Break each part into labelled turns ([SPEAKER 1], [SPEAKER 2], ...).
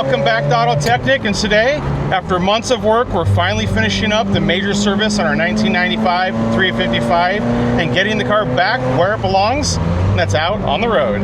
[SPEAKER 1] welcome back to AutoTechNick, and today, after months of work, we're finally finishing up the major service on our 1995 355 and getting the car back where it belongs, and that's out on the road.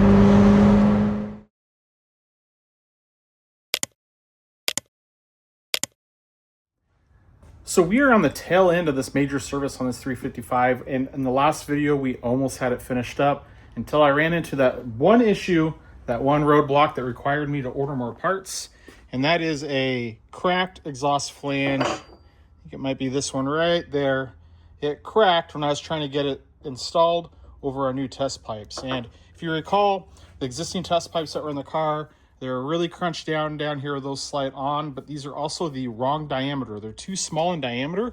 [SPEAKER 1] So we are on the tail end of this major service on this 355, and in the last video we almost had it finished up until I ran into that one issue, that one roadblock that required me to order more parts, and that is a cracked exhaust flange. I think it might be this one right there. It cracked when I was trying to get it installed over our new test pipes. And if you recall, the existing test pipes that were in the car, they're really crunched down here, those slide on, but these are also the wrong diameter. They're too small in diameter,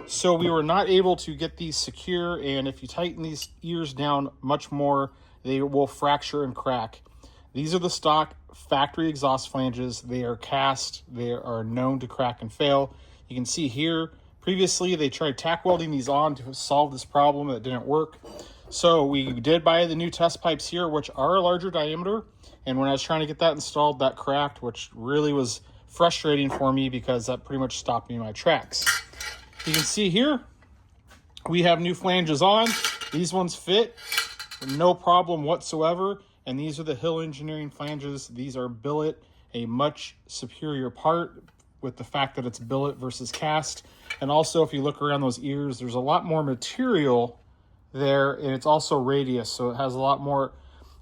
[SPEAKER 1] so we were not able to get these secure, and if you tighten these ears down much more, they will fracture and crack. These are the stock factory exhaust flanges. They are cast. They are known to crack and fail. You can see here, previously they tried tack welding these on to solve this problem. That didn't work. So we did buy the new test pipes here, which are a larger diameter. And when I was trying to get that installed, that cracked, which really was frustrating for me because that pretty much stopped me in my tracks. You can see here, we have new flanges on. These ones fit, no problem whatsoever. And these are the Hill Engineering flanges. These are billet, a much superior part with the fact that it's billet versus cast. And also, if you look around those ears, there's a lot more material there, and it's also radius, so it has a lot more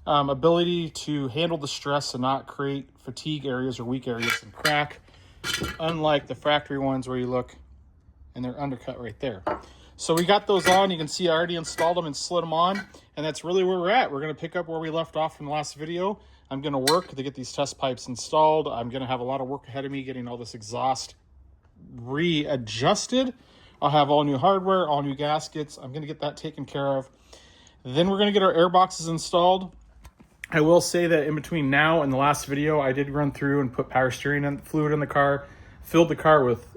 [SPEAKER 1] ability to handle the stress and not create fatigue areas or weak areas and crack, unlike the factory ones where you look and they're undercut right there. So we got those on. You can see I already installed them and slid them on, and that's really where we're at. We're going to pick up where we left off from the last video. I'm going to work to get these test pipes installed. I'm going to have a lot of work ahead of me getting all this exhaust readjusted. I'll have all new hardware, all new gaskets. I'm going to get that taken care of. Then we're going to get our air boxes installed. I will say that in between now and the last video, I did run through and put power steering fluid in the car, filled the car with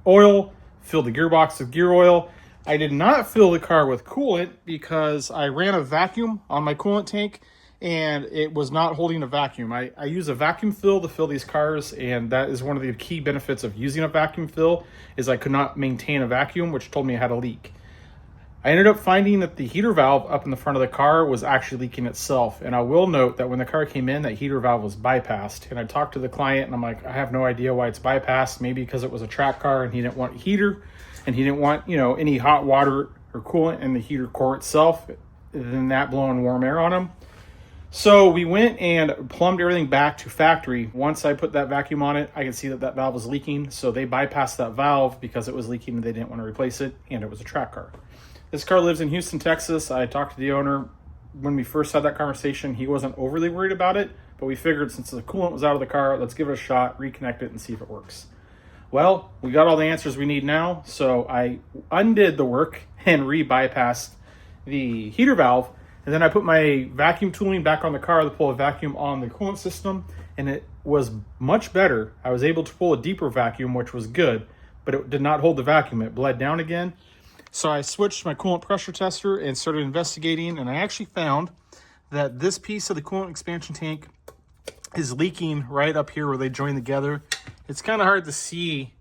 [SPEAKER 1] oil, filled the gearbox with gear oil. I did not fill the car with coolant because I ran a vacuum on my coolant tank and it was not holding a vacuum. I use a vacuum fill to fill these cars, and that is one of the key benefits of using a vacuum fill is I could not maintain a vacuum, which told me I had a leak. I ended up finding that the heater valve up in the front of the car was actually leaking itself. And I will note that when the car came in, that heater valve was bypassed. And I talked to the client and I'm like, I have no idea why it's bypassed. Maybe because it was a track car and he didn't want a heater and he didn't want, any hot water or coolant in the heater core itself, then that blowing warm air on him. So we went and plumbed everything back to factory. Once I put that vacuum on it, I could see that that valve was leaking. So they bypassed that valve because it was leaking and they didn't want to replace it, and it was a track car. This car lives in Houston, Texas. I talked to the owner when we first had that conversation. He wasn't overly worried about it, but we figured since the coolant was out of the car, let's give it a shot, reconnect it, and see if it works. Well, we got all the answers we need now, so I undid the work and re-bypassed the heater valve, and then I put my vacuum tooling back on the car to pull a vacuum on the coolant system, and it was much better. I was able to pull a deeper vacuum, which was good, but it did not hold the vacuum. It bled down again. So I switched my coolant pressure tester and started investigating, and I actually found that this piece of the coolant expansion tank is leaking right up here where they join together. It's kind of hard to see,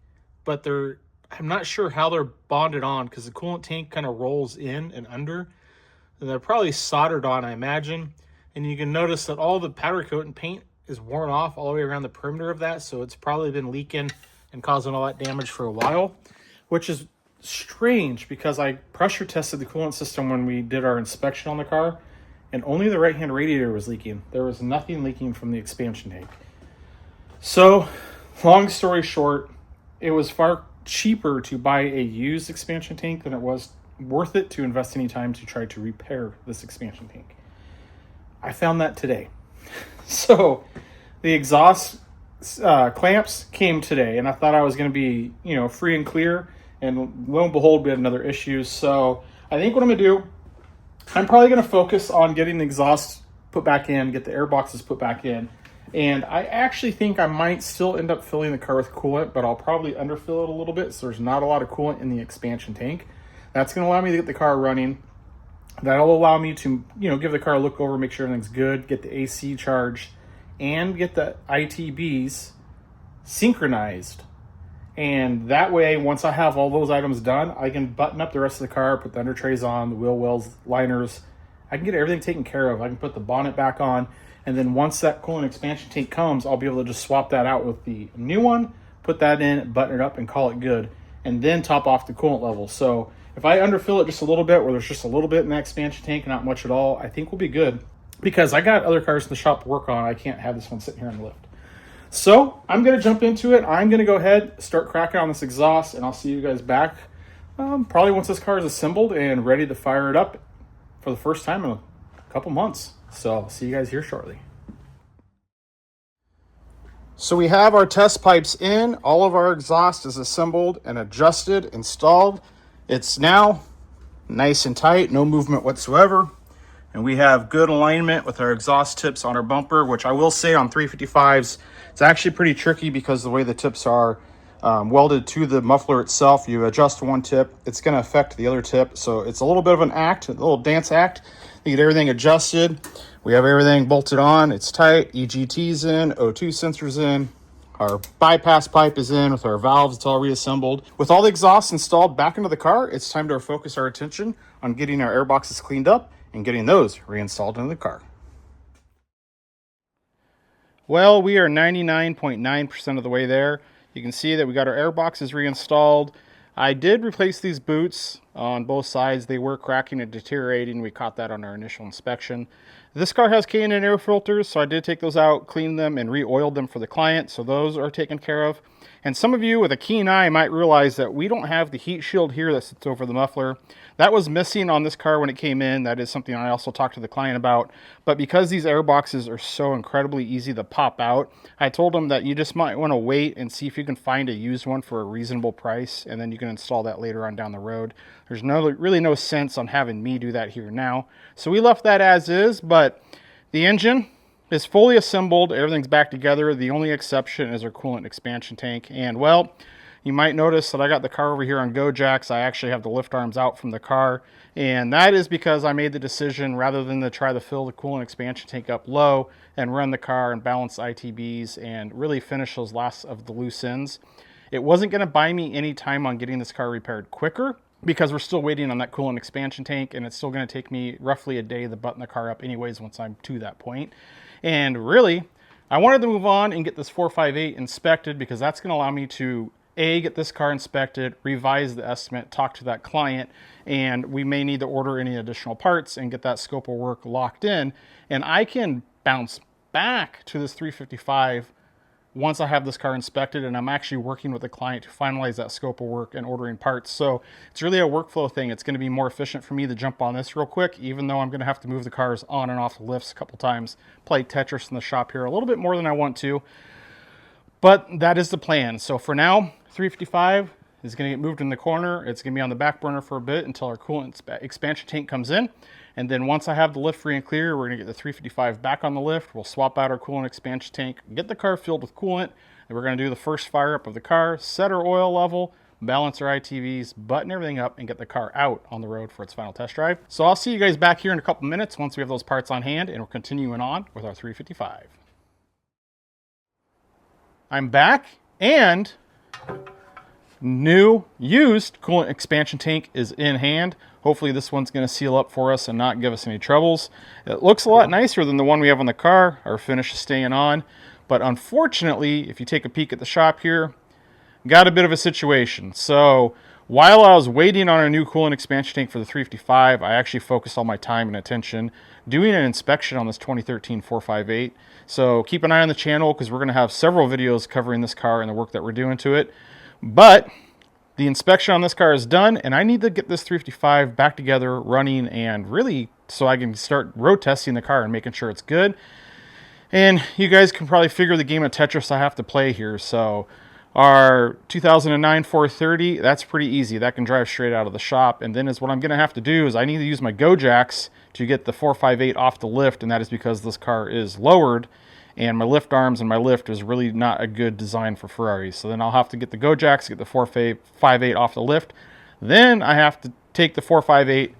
[SPEAKER 1] but I'm not sure how they're bonded on because the coolant tank kind of rolls in and under. And they're probably soldered on, I imagine. And you can notice that all the powder coat and paint is worn off all the way around the perimeter of that, so it's probably been leaking and causing all that damage for a while, which is strange because I pressure tested the coolant system when we did our inspection on the car, and only the right hand radiator was leaking. There was nothing leaking from the expansion tank. So long story short, it was far cheaper to buy a used expansion tank than it was worth it to invest any time to try to repair this expansion tank. I found that today. So the exhaust clamps came today, and I thought I was going to be free and clear. And lo and behold, we had another issue. So I think what I'm going to do, I'm probably going to focus on getting the exhaust put back in, get the air boxes put back in. And I actually think I might still end up filling the car with coolant, but I'll probably underfill it a little bit so there's not a lot of coolant in the expansion tank. That's going to allow me to get the car running. That'll allow me to, give the car a look over, make sure everything's good, get the AC charged, and get the ITBs synchronized. And that way, once I have all those items done, I can button up the rest of the car, put the under trays on, the wheel wells, liners. I can get everything taken care of. I can put the bonnet back on. And then once that coolant expansion tank comes, I'll be able to just swap that out with the new one, put that in, button it up, and call it good. And then top off the coolant level. So if I underfill it just a little bit, where there's just a little bit in that expansion tank, not much at all, I think we'll be good. Because I got other cars in the shop to work on. I can't have this one sitting here on the lift. So I'm going to jump into it. I'm going to go ahead, start cracking on this exhaust, and I'll see you guys back probably once this car is assembled and ready to fire it up for the first time in a couple months. So I'll see you guys here shortly. So we have our test pipes in. All of our exhaust is assembled and adjusted, installed. It's now nice and tight, no movement whatsoever. And we have good alignment with our exhaust tips on our bumper, which I will say on 355s, it's actually pretty tricky because the way the tips are welded to the muffler itself. You adjust one tip, it's going to affect the other tip. So it's a little bit of an act, a little dance act. You get everything adjusted. We have everything bolted on. It's tight. EGT's in, O2 sensors in. Our bypass pipe is in with our valves. It's all reassembled. With all the exhausts installed back into the car, it's time to focus our attention on getting our air boxes cleaned up and getting those reinstalled into the car. Well, we are 99.9% of the way there. You can see that we got our air boxes reinstalled. I did replace these boots on both sides. They were cracking and deteriorating. We caught that on our initial inspection. This car has K&N air filters, so I did take those out, clean them, and re-oiled them for the client, so those are taken care of. And some of you with a keen eye might realize that we don't have the heat shield here that sits over the muffler. That was missing on this car when it came in. That is something I also talked to the client about. But because these air boxes are so incredibly easy to pop out, I told him that you just might want to wait and see if you can find a used one for a reasonable price, and then you can install that later on down the road. There's really no sense on having me do that here now. So we left that as is, but the engine is fully assembled. Everything's back together. The only exception is our coolant expansion tank. And well, you might notice that I got the car over here on Go Jacks. I actually have the lift arms out from the car. And that is because I made the decision, rather than to try to fill the coolant expansion tank up low and run the car and balance ITBs and really finish those last of the loose ends, it wasn't going to buy me any time on getting this car repaired quicker, because we're still waiting on that coolant expansion tank, and it's still going to take me roughly a day to button the car up anyways once I'm to that point. And really, I wanted to move on and get this 458 inspected, because that's going to allow me to get this car inspected, revise the estimate, talk to that client, and we may need to order any additional parts and get that scope of work locked in. And I can bounce back to this 355 once I have this car inspected, and I'm actually working with the client to finalize that scope of work and ordering parts. So it's really a workflow thing. It's going to be more efficient for me to jump on this real quick, even though I'm going to have to move the cars on and off the lifts a couple times, play Tetris in the shop here a little bit more than I want to. But that is the plan. So for now, 355 is going to get moved in the corner. It's going to be on the back burner for a bit until our coolant expansion tank comes in. And then once I have the lift free and clear, we're going to get the 355 back on the lift. We'll swap out our coolant expansion tank, get the car filled with coolant, and we're going to do the first fire up of the car, set our oil level, balance our ITVs, button everything up, and get the car out on the road for its final test drive. So I'll see you guys back here in a couple minutes once we have those parts on hand, and we're continuing on with our 355. I'm back, and new used coolant expansion tank is in hand. Hopefully this one's going to seal up for us and not give us any troubles. It looks a lot nicer than the one we have on the car. Our finish is staying on. But unfortunately, if you take a peek at the shop here, got a bit of a situation. So while I was waiting on a new coolant expansion tank for the 355, I actually focused all my time and attention doing an inspection on this 2013 458. So keep an eye on the channel, because we're going to have several videos covering this car and the work that we're doing to it. But the inspection on this car is done, and I need to get this 355 back together, running, and really so I can start road testing the car and making sure it's good. And you guys can probably figure the game of Tetris I have to play here. So our 2009 430, that's pretty easy. That can drive straight out of the shop. And then what I'm going to have to do is I need to use my Go Jacks to get the 458 off the lift, and that is because this car is lowered, and my lift arms and my lift is really not a good design for Ferraris. So then I'll have to get the Go Jacks, get the 458 off the lift. Then I have to take the 458,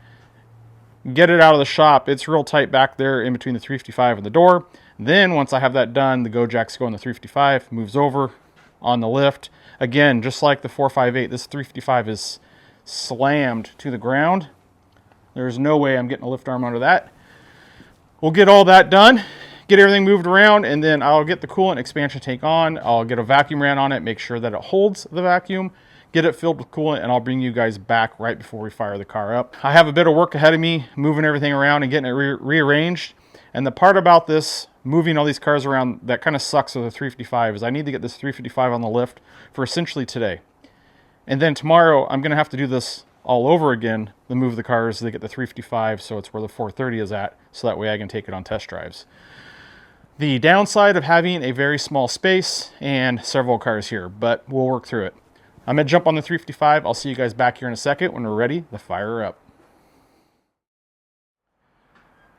[SPEAKER 1] get it out of the shop. It's real tight back there in between the 355 and the door. Then once I have that done, the Go Jacks go in the 355, moves over, on the lift. Again, just like the 458, this 355 is slammed to the ground. There's no way I'm getting a lift arm under that. We'll get all that done, get everything moved around, and then I'll get the coolant expansion tank on. I'll get a vacuum ran on it, make sure that it holds the vacuum, get it filled with coolant, and I'll bring you guys back right before we fire the car up. I have a bit of work ahead of me, moving everything around and getting it rearranged. And the part about this, moving all these cars around, that kind of sucks with the 355 is I need to get this 355 on the lift for essentially today. And then tomorrow, I'm going to have to do this all over again, to move the cars to get the 355 so it's where the 430 is at, so that way I can take it on test drives. The downside of having a very small space and several cars here, but we'll work through it. I'm going to jump on the 355. I'll see you guys back here in a second when we're ready to fire up.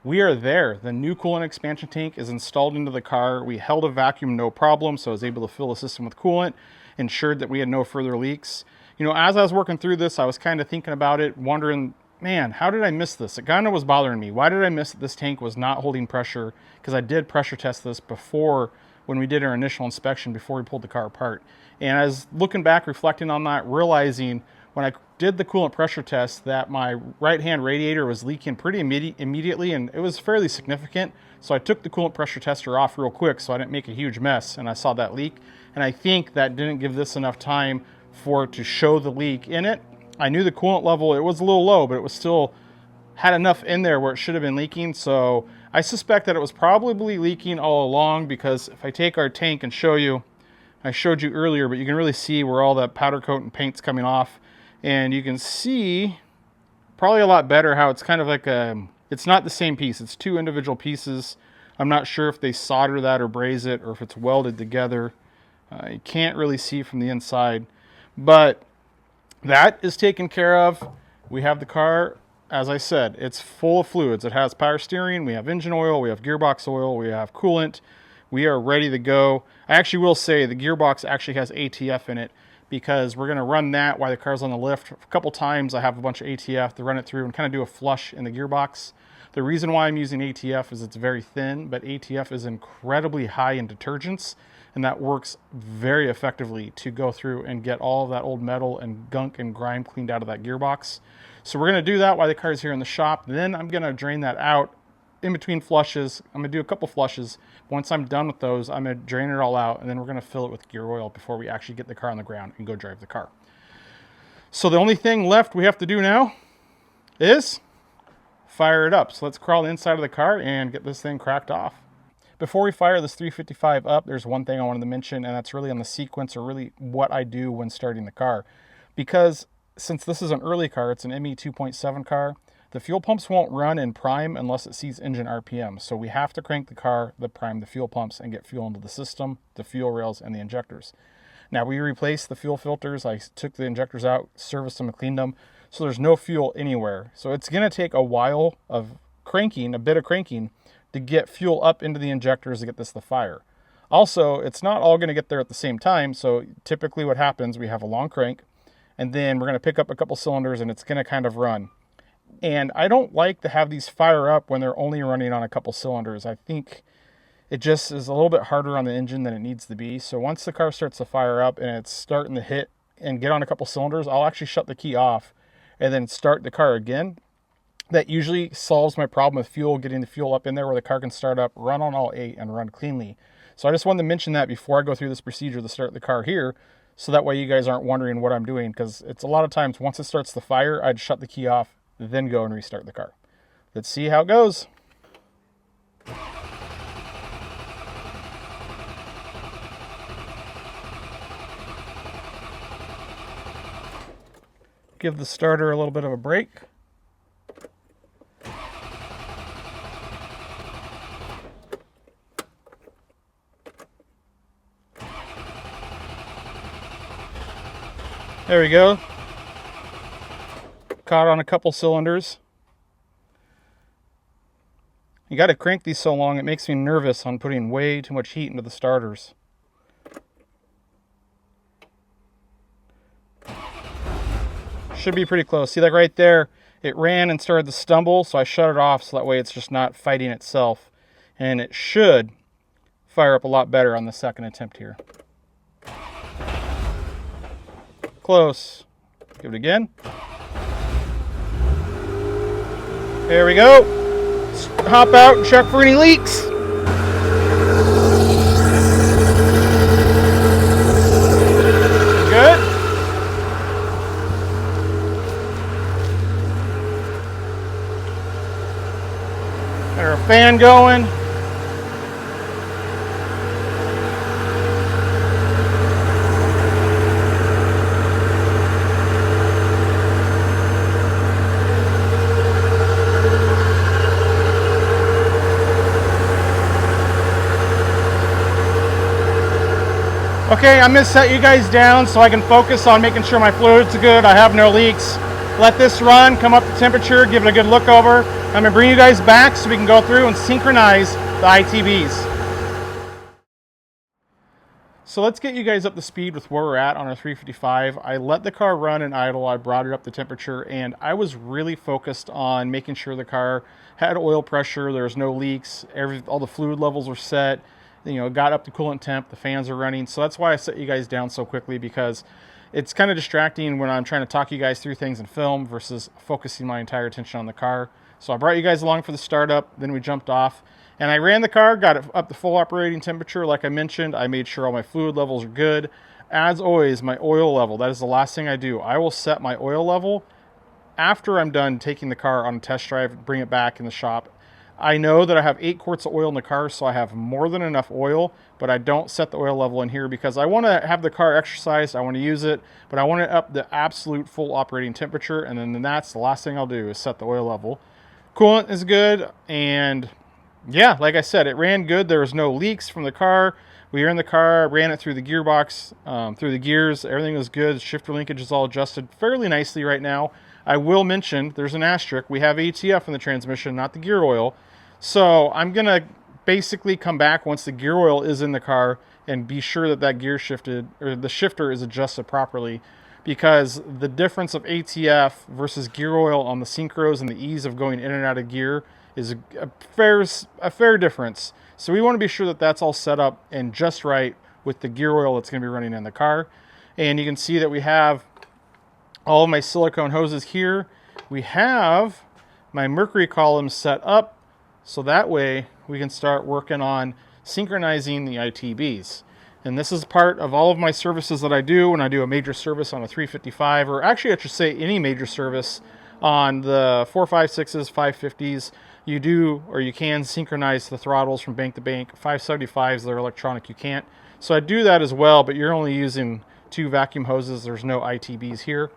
[SPEAKER 1] We are there. The new coolant expansion tank is installed into the car. We held a vacuum no problem, so I was able to fill the system with coolant, ensured that we had no further leaks. You know, as I was working through this, I was kind of thinking about it, wondering, man, how did I miss this? It kind of was bothering me. Why did I miss that this tank was not holding pressure? Because I did pressure test this before, when we did our initial inspection, before we pulled the car apart. And I was looking back, reflecting on that, realizing when I did the coolant pressure test that my right-hand radiator was leaking pretty immediately, and it was fairly significant. So I took the coolant pressure tester off real quick so I didn't make a huge mess, and I saw that leak. And I think that didn't give this enough time for it to show the leak in it. I knew the coolant level, it was a little low, but it was still had enough in there where it should have been leaking. So I suspect that it was probably leaking all along, because if I take our tank and show you, I showed you earlier, but you can really see where all that powder coat and paint's coming off. And you can see probably a lot better how it's kind of like it's not the same piece. It's two individual pieces. I'm not sure if they solder that or braze it, or if it's welded together. You can't really see from the inside. But that is taken care of. We have the car, as I said, it's full of fluids. It has power steering, we have engine oil, we have gearbox oil, we have coolant. We are ready to go. I actually will say the gearbox actually has ATF in it, because we're going to run that while the car's on the lift. A couple times I have a bunch of ATF to run it through and kind of do a flush in the gearbox. The reason why I'm using ATF is it's very thin, but ATF is incredibly high in detergents, and that works very effectively to go through and get all of that old metal and gunk and grime cleaned out of that gearbox. So we're going to do that while the car's here in the shop. Then I'm going to drain that out in between flushes. I'm going to do a couple flushes. Once I'm done with those, I'm going to drain it all out, and then we're going to fill it with gear oil before we actually get the car on the ground and go drive the car. So the only thing left we have to do now is fire it up. So let's crawl inside of the car and get this thing cracked off. Before we fire this 355 up, there's one thing I wanted to mention, and that's really on the sequence, or really what I do when starting the car. Because since this is an early car, it's an ME 2.7 car, the fuel pumps won't run in prime unless it sees engine RPM. So we have to crank the car, prime the fuel pumps, and get fuel into the system, the fuel rails, and the injectors. Now we replaced the fuel filters. I took the injectors out, serviced them, and cleaned them. So there's no fuel anywhere. So it's going to take a while of cranking, a bit of cranking, to get fuel up into the injectors to get this to fire. Also, it's not all going to get there at the same time. So typically what happens, we have a long crank, and then we're going to pick up a couple cylinders, and it's going to kind of run. And I don't like to have these fire up when they're only running on a couple cylinders. I think it just is a little bit harder on the engine than it needs to be. So once the car starts to fire up and it's starting to hit and get on a couple cylinders, I'll actually shut the key off and then start the car again. That usually solves my problem with fuel, getting the fuel up in there where the car can start up, run on all 8, and run cleanly. So I just wanted to mention that before I go through this procedure to start the car here, so that way you guys aren't wondering what I'm doing, because it's a lot of times once it starts to fire, I'd shut the key off, then go and restart the car. Let's see how it goes. Give the starter a little bit of a break. There we go. Caught on a couple cylinders. You got to crank these so long, it makes me nervous on putting way too much heat into the starters. Should be pretty close. See, like right there, it ran and started to stumble, so I shut it off so that way it's just not fighting itself. And it should fire up a lot better on the second attempt here. close. Give it again. There we go. Let's hop out and check for any leaks. Good. Got our fan going. Okay, I'm going to set you guys down so I can focus on making sure my fluids are good. I have no leaks. Let this run, come up to temperature, give it a good look over. I'm going to bring you guys back so we can go through and synchronize the ITBs. So let's get you guys up to speed with where we're at on our 355. I let the car run and idle. I brought it up to temperature, and I was really focused on making sure the car had oil pressure, there was no leaks, all the fluid levels were set. You know, got up to coolant temp, the fans are running. So that's why I set you guys down so quickly, because it's kind of distracting when I'm trying to talk you guys through things in film versus focusing my entire attention on the car. So I brought you guys along for the startup, then we jumped off and I ran the car, got it up to full operating temperature. Like I mentioned, I made sure all my fluid levels are good. As always, my oil level, that is the last thing I do. I will set my oil level after I'm done taking the car on a test drive, bring it back in the shop. I know that I have 8 quarts of oil in the car, so I have more than enough oil, but I don't set the oil level in here because I want to have the car exercised, I want to use it, but I want it up the absolute full operating temperature, and then that's the last thing I'll do is set the oil level. Coolant is good, and yeah, like I said, it ran good. There was no leaks from the car. We were in the car, ran it through the gearbox, through the gears, everything was good. Shifter linkage is all adjusted fairly nicely right now. I will mention, there's an asterisk, we have ATF in the transmission, not the gear oil. So I'm going to basically come back once the gear oil is in the car and be sure that that gear shifted, or the shifter is adjusted properly, because the difference of ATF versus gear oil on the synchros and the ease of going in and out of gear is a fair difference. So we want to be sure that that's all set up and just right with the gear oil that's going to be running in the car. And you can see that we have all of my silicone hoses here. We have my mercury columns set up, so that way we can start working on synchronizing the ITBs. And this is part of all of my services that I do when I do a major service on a 355, or actually I should say any major service on the 456s, 550s. You do, or you can synchronize the throttles from bank to bank. 575s, they're electronic, you can't. So I do that as well, but you're only using 2 vacuum hoses. There's no ITBs here.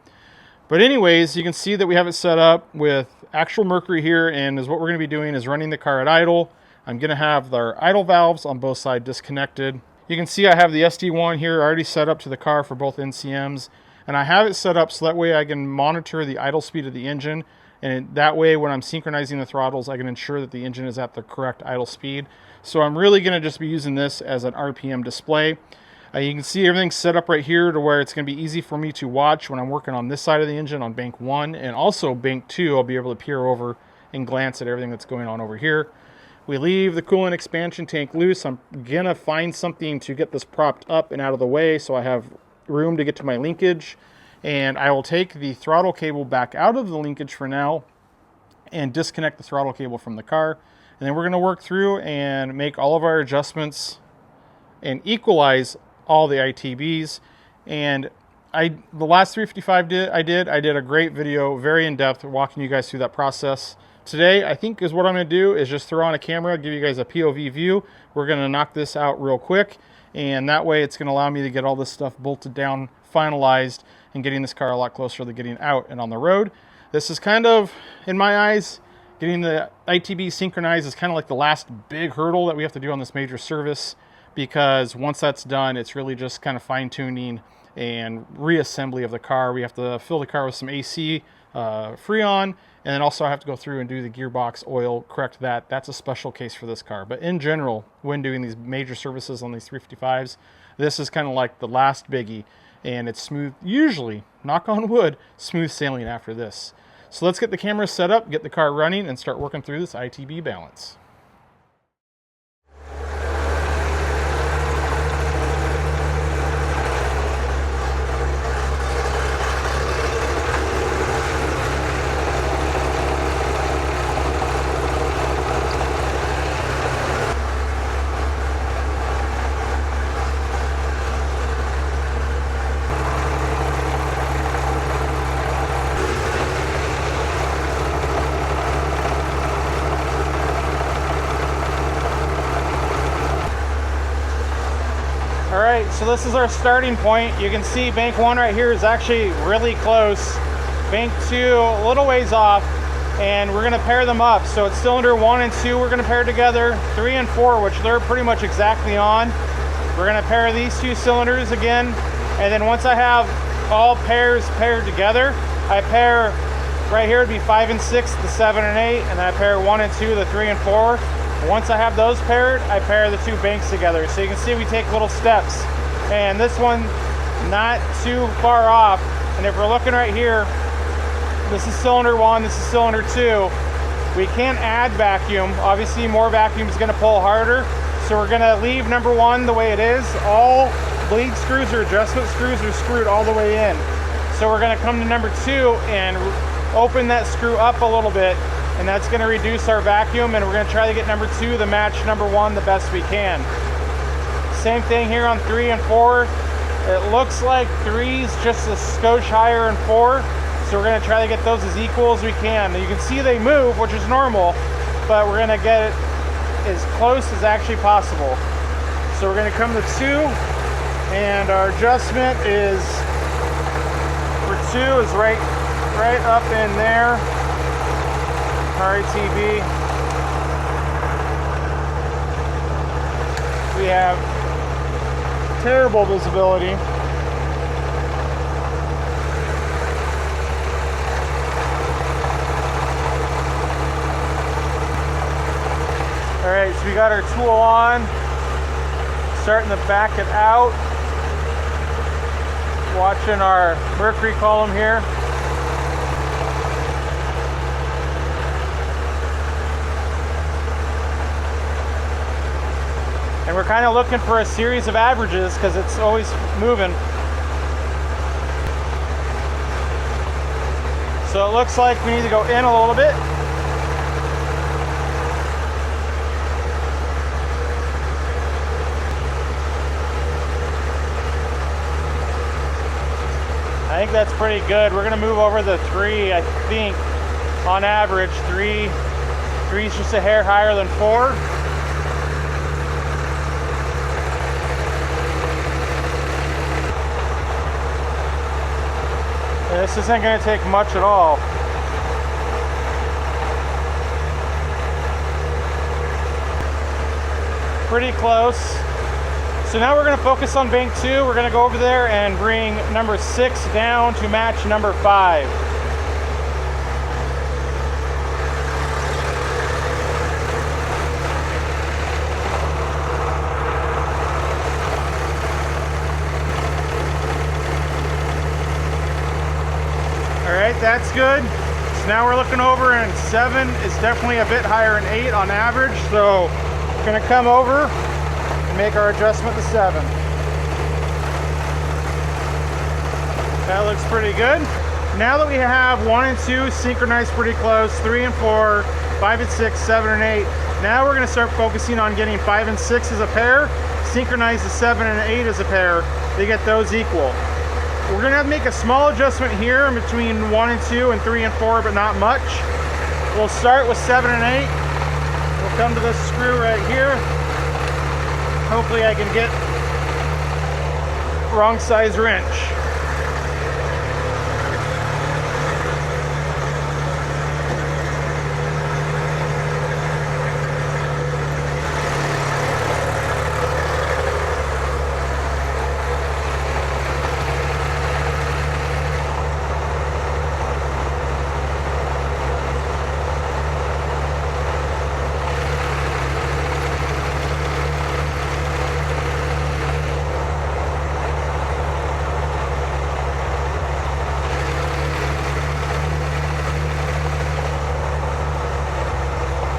[SPEAKER 1] But anyways, you can see that we have it set up with actual mercury here, and is what we're going to be doing is running the car at idle. I'm going to have our idle valves on both sides disconnected. You can see I have the SD1 here already set up to the car for both NCMs, and I have it set up so that way I can monitor the idle speed of the engine, and that way when I'm synchronizing the throttles, I can ensure that the engine is at the correct idle speed. So I'm really going to just be using this as an RPM display. You can see everything's set up right here to where it's going to be easy for me to watch when I'm working on this side of the engine on bank 1, and also bank 2. I'll be able to peer over and glance at everything that's going on over here. We leave the coolant expansion tank loose. I'm going to find something to get this propped up and out of the way so I have room to get to my linkage. And I will take the throttle cable back out of the linkage for now and disconnect the throttle cable from the car. And then we're going to work through and make all of our adjustments and equalize all the ITBs. And the last 355 I did a great video, very in-depth, walking you guys through that process. Today, I think is what I'm going to do is just throw on a camera, give you guys a POV view. We're going to knock this out real quick, and that way it's going to allow me to get all this stuff bolted down, finalized, and getting this car a lot closer to getting out and on the road. This is kind of, in my eyes, getting the ITB synchronized is kind of like the last big hurdle that we have to do on this major service, because once that's done, it's really just kind of fine-tuning and reassembly of the car. We have to fill the car with some AC Freon, and then also I have to go through and do the gearbox oil, correct that. That's a special case for this car. But in general, when doing these major services on these 355s, this is kind of like the last biggie, and it's smooth, usually, knock on wood, smooth sailing after this. So let's get the camera set up, get the car running, and start working through this ITB balance. All right, so this is our starting point. You can see bank 1 right here is actually really close. Bank 2 a little ways off, and we're gonna pair them up. So it's cylinder 1 and 2 we're gonna pair together, 3 and 4, which they're pretty much exactly on. We're gonna pair these 2 cylinders again, and then once I have all pairs paired together, I pair right here, it'd be 5 and 6, the 7 and 8, and then I pair 1 and 2, the 3 and 4. Once I have those paired, I pair the 2 banks together. So you can see we take little steps. And this one, not too far off. And if we're looking right here, this is cylinder 1, this is cylinder 2. We can't add vacuum. Obviously, more vacuum is gonna pull harder. So we're gonna leave number 1 the way it is. All bleed screws or adjustment screws are screwed all the way in. So we're gonna come to number 2 and open that screw up a little bit, and that's going to reduce our vacuum, and we're going to try to get number 2 to match number 1 the best we can. Same thing here on 3 and 4. It looks like 3's just a skosh higher than 4, so we're going to try to get those as equal as we can. You can see they move, which is normal, but we're going to get it as close as actually possible. So we're going to come to 2, and our adjustment is for 2 is right up in there. Our ITB. We have terrible visibility. All right, so we got our tool on, starting to back it out. Watching our mercury column here. And we're kind of looking for a series of averages because it's always moving. So it looks like we need to go in a little bit. I think that's pretty good. We're gonna move over the 3, I think, on average. 3's just a hair higher than 4. This isn't going to take much at all. Pretty close. So now we're going to focus on bank 2. We're going to go over there and bring number 6 down to match number 5. Alright, that's good. So now we're looking over, and 7 is definitely a bit higher than 8 on average. So we're going to come over and make our adjustment to 7. That looks pretty good. Now that we have 1 and 2 synchronized pretty close, 3 and 4, 5 and 6, 7 and 8. Now we're going to start focusing on getting 5 and 6 as a pair, synchronize the 7 and 8 as a pair to get those equal. We're going to have to make a small adjustment here in between 1 and 2 and 3 and 4, but not much. We'll start with 7 and 8. We'll come to this screw right here. Hopefully I can get wrong size wrench.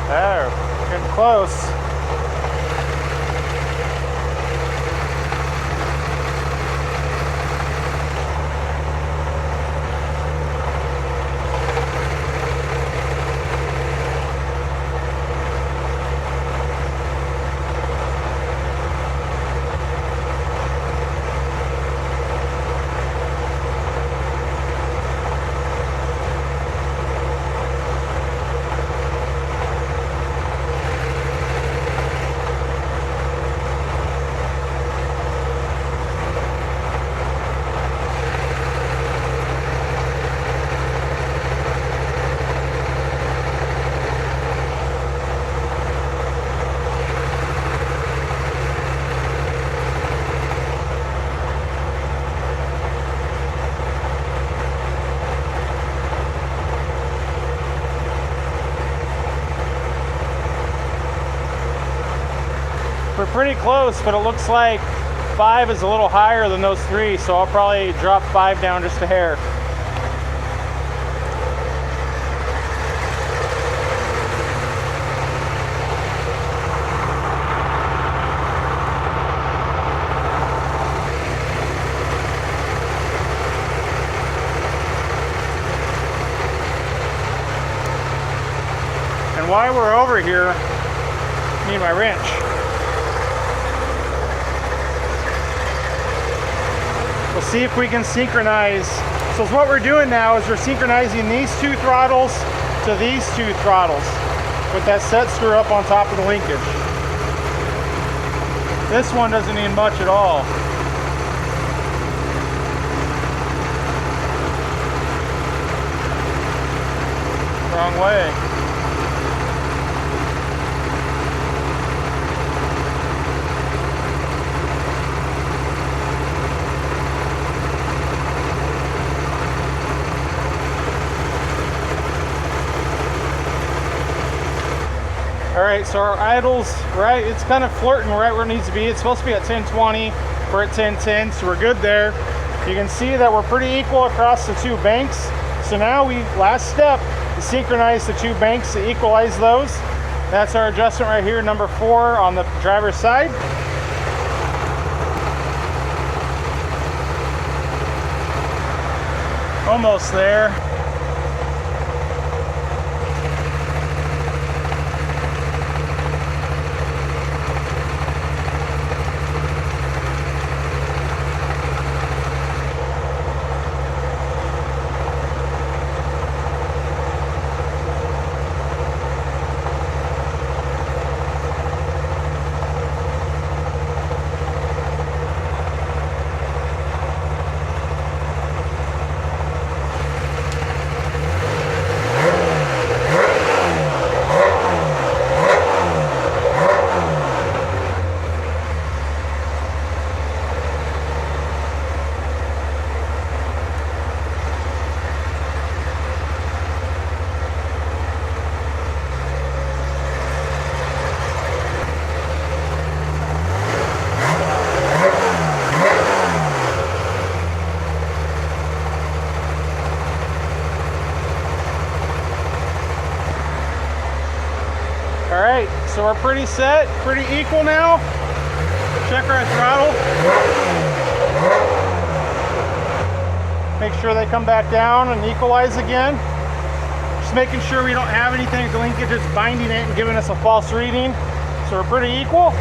[SPEAKER 1] There, getting close. pretty close, but it looks like 5 is a little higher than those 3, so I'll probably drop 5 down just a hair. And while we're over here, I need my wrench. We'll see if we can synchronize. So what we're doing now is we're synchronizing these 2 throttles to these 2 throttles with that set screw up on top of the linkage. This one doesn't need much at all. Wrong way. Alright, so our idle's right, it's kind of flirting right where it needs to be. It's supposed to be at 1020, we're at 1010, so we're good there. You can see that we're pretty equal across the 2 banks. So now last step is synchronize the 2 banks to equalize those. That's our adjustment right here, number 4 on the driver's side. Almost there. Alright, so we're pretty set, pretty equal now. Check our throttle. Make sure they come back down and equalize again. Just making sure we don't have anything at the linkage that's binding it and giving us a false reading. So we're pretty equal.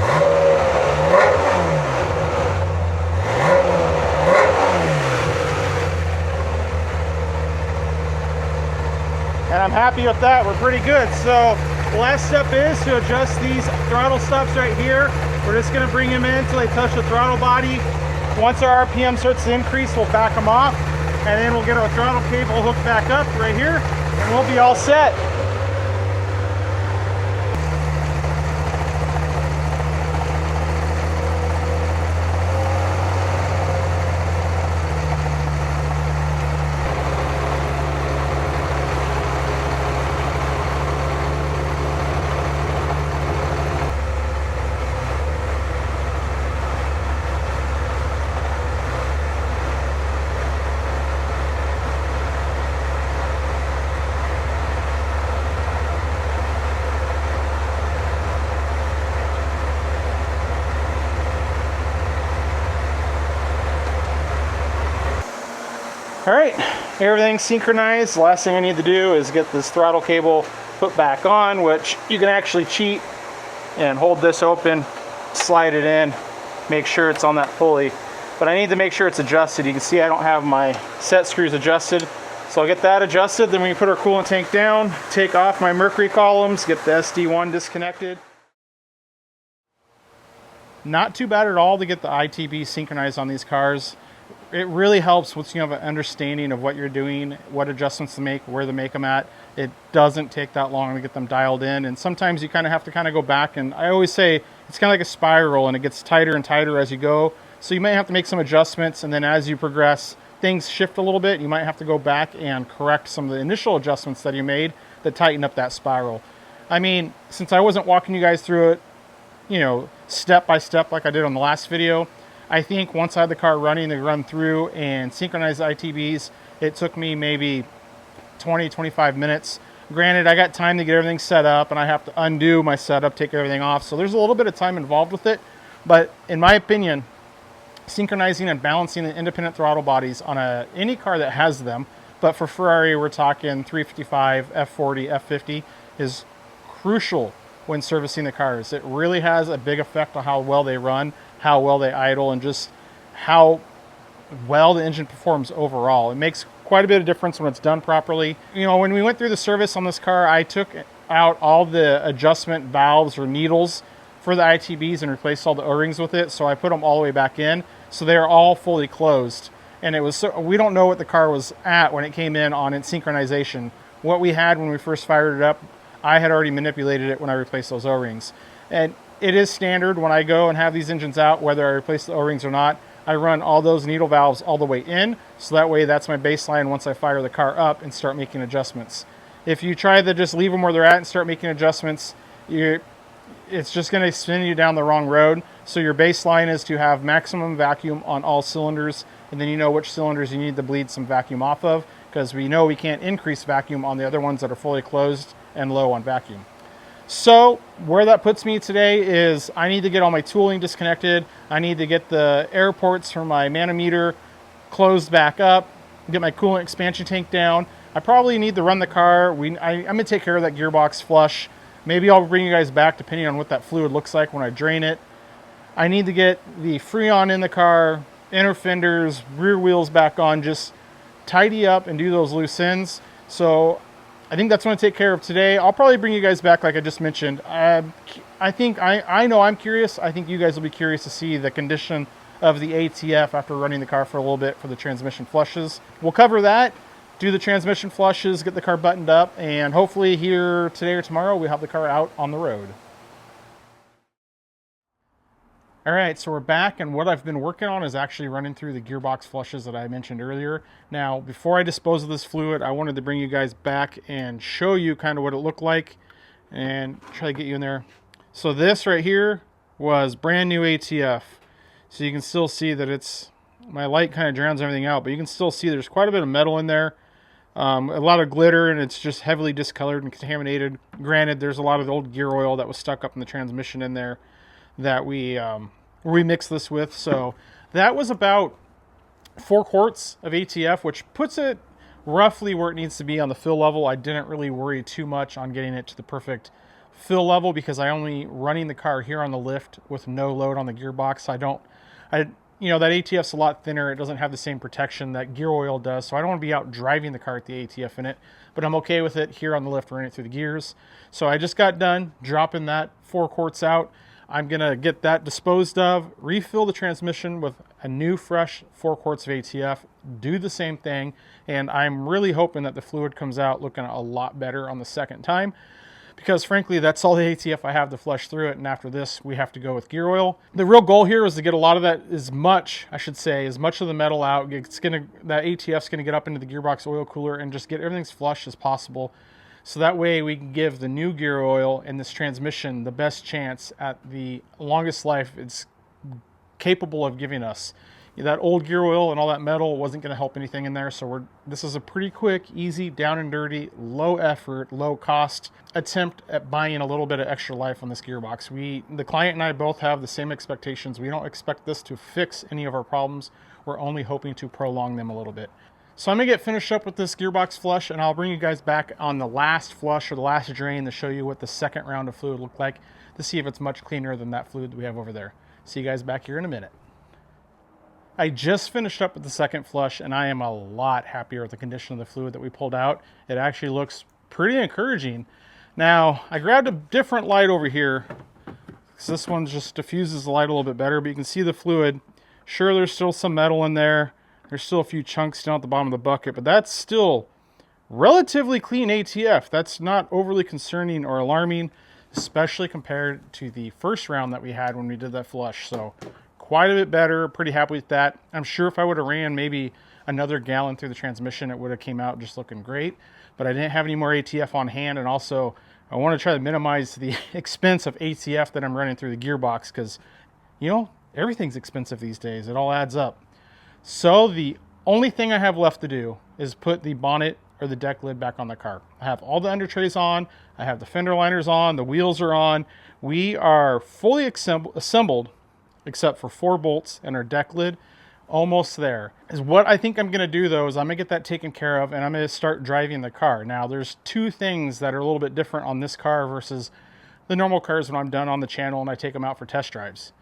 [SPEAKER 1] And I'm happy with that, we're pretty good. So the last step is to adjust these throttle stops right here. We're just gonna bring them in until they touch the throttle body. Once our RPM starts to increase, we'll back them off, and then we'll get our throttle cable hooked back up right here, and we'll be all set. All right, everything's synchronized. The last thing I need to do is get this throttle cable put back on, which you can actually cheat and hold this open, slide it in, make sure it's on that pulley. But I need to make sure it's adjusted. You can see I don't have my set screws adjusted. So I'll get that adjusted, then we put our coolant tank down, take off my mercury columns, get the SD1 disconnected. Not too bad at all to get the ITB synchronized on these cars. It really helps once you have an understanding of what you're doing, what adjustments to make, where to make them at. It doesn't take that long to get them dialed in, and sometimes you kind of have to go back, and I always say it's kind of like a spiral and it gets tighter and tighter as you go. So you might have to make some adjustments, and then as you progress, things shift a little bit. You might have to go back and correct some of the initial adjustments that you made that tighten up that spiral. I mean, since I wasn't walking you guys through it, you know, step by step like I did on the last video. I think once I had the car running to run through and synchronize the ITBs, it took me maybe 20-25 minutes. Granted, I got time to get everything set up and I have to undo my setup, take everything off. So there's a little bit of time involved with it. But in my opinion, synchronizing and balancing the independent throttle bodies on any car that has them, but for Ferrari, we're talking 355, F40, F50, is crucial when servicing the cars. It really has a big effect on how well they run, how well they idle, and just how well the engine performs overall. It makes quite a bit of difference when it's done properly. You know, when we went through the service on this car, I took out all the adjustment valves or needles for the ITBs and replaced all the O-rings with it. So I put them all the way back in. So they are all fully closed. And it was we don't know what the car was at when it came in on its synchronization. What we had when we first fired it up, I had already manipulated it when I replaced those O-rings. And it is standard when I go and have these engines out, whether I replace the O-rings or not, I run all those needle valves all the way in, so that way that's my baseline once I fire the car up and start making adjustments. If you try to just leave them where they're at and start making adjustments, it's just going to spin you down the wrong road. So your baseline is to have maximum vacuum on all cylinders, and then you know which cylinders you need to bleed some vacuum off of, because we know we can't increase vacuum on the other ones that are fully closed and low on vacuum. So where that puts me today is I need to get all my tooling disconnected. I need to get the air ports from my manometer closed back up, get my coolant expansion tank down. I probably need to run the car. I'm going to take care of that gearbox flush. Maybe I'll bring you guys back depending on what that fluid looks like when I drain it. I need to get the Freon in the car, inner fenders, rear wheels back on, just tidy up and do those loose ends. So I think that's what I'm going to take care of today. I'll probably bring you guys back like I just mentioned. I know I'm curious. I think you guys will be curious to see the condition of the ATF after running the car for a little bit for the transmission flushes. We'll cover that, do the transmission flushes, get the car buttoned up, and hopefully here today or tomorrow we'll have the car out on the road. All right, so we're back, and what I've been working on is actually running through the gearbox flushes that I mentioned earlier. Now, before I dispose of this fluid, I wanted to bring you guys back and show you kind of what it looked like and try to get you in there. So this right here was brand new ATF. So you can still see that my light kind of drowns everything out, but you can still see there's quite a bit of metal in there. A lot of glitter, and it's just heavily discolored and contaminated. Granted, there's a lot of the old gear oil that was stuck up in the transmission in there that we mixed this with. So that was about 4 quarts of ATF, which puts it roughly where it needs to be on the fill level. I didn't really worry too much on getting it to the perfect fill level because I only running the car here on the lift with no load on the gearbox. You know, that ATF's a lot thinner. It doesn't have the same protection that gear oil does, so I don't want to be out driving the car with the ATF in it, but I'm okay with it here on the lift running it through the gears. So I just got done dropping that 4 quarts out. I'm going to get that disposed of, refill the transmission with a new fresh 4 quarts of ATF, do the same thing, and I'm really hoping that the fluid comes out looking a lot better on the second time, because frankly, that's all the ATF I have to flush through it, and after this, we have to go with gear oil. The real goal here is to get a lot of that, as much of the metal out. That ATF's going to get up into the gearbox oil cooler and just get everything as flush as possible. So that way we can give the new gear oil and this transmission the best chance at the longest life it's capable of giving us. That old gear oil and all that metal wasn't going to help anything in there. So this is a pretty quick, easy, down and dirty, low effort, low cost attempt at buying a little bit of extra life on this gearbox. The client and I both have the same expectations. We don't expect this to fix any of our problems. We're only hoping to prolong them a little bit. So I'm going to get finished up with this gearbox flush, and I'll bring you guys back on the last flush or the last drain to show you what the second round of fluid looked like, to see if it's much cleaner than that fluid that we have over there. See you guys back here in a minute. I just finished up with the second flush, and I am a lot happier with the condition of the fluid that we pulled out. It actually looks pretty encouraging. Now, I grabbed a different light over here, because this one just diffuses the light a little bit better, but you can see the fluid. Sure, there's still some metal in there. There's still a few chunks down at the bottom of the bucket, but that's still relatively clean ATF. That's not overly concerning or alarming, especially compared to the first round that we had when we did that flush. So quite a bit better, pretty happy with that. I'm sure if I would have ran maybe another gallon through the transmission, it would have came out just looking great, but I didn't have any more ATF on hand, and also I want to try to minimize the expense of ACF that I'm running through the gearbox because, you know, everything's expensive these days. It all adds up. So the only thing I have left to do is put the bonnet or the deck lid back on the car. I have all the under trays on. I have the fender liners on. The wheels are on. We are fully assembled except for 4 bolts and our deck lid. Almost there. Is what I think I'm going to do though is I'm going to get that taken care of and I'm going to start driving the car. Now there's 2 things that are a little bit different on this car versus the normal cars when I'm done on the channel and I take them out for test drives.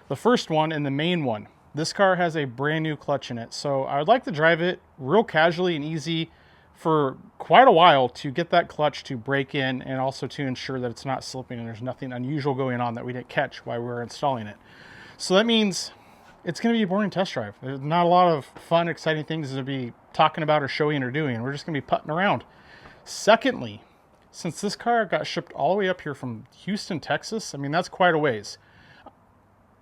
[SPEAKER 1] The first one and the main one, this car has a brand new clutch in it. So I would like to drive it real casually and easy for quite a while to get that clutch to break in and also to ensure that it's not slipping and there's nothing unusual going on that we didn't catch while we were installing it. So that means it's going to be a boring test drive. There's not a lot of fun, exciting things to be talking about or showing or doing. We're just going to be putting around. Secondly, since this car got shipped all the way up here from Houston, Texas, I mean, that's quite a ways.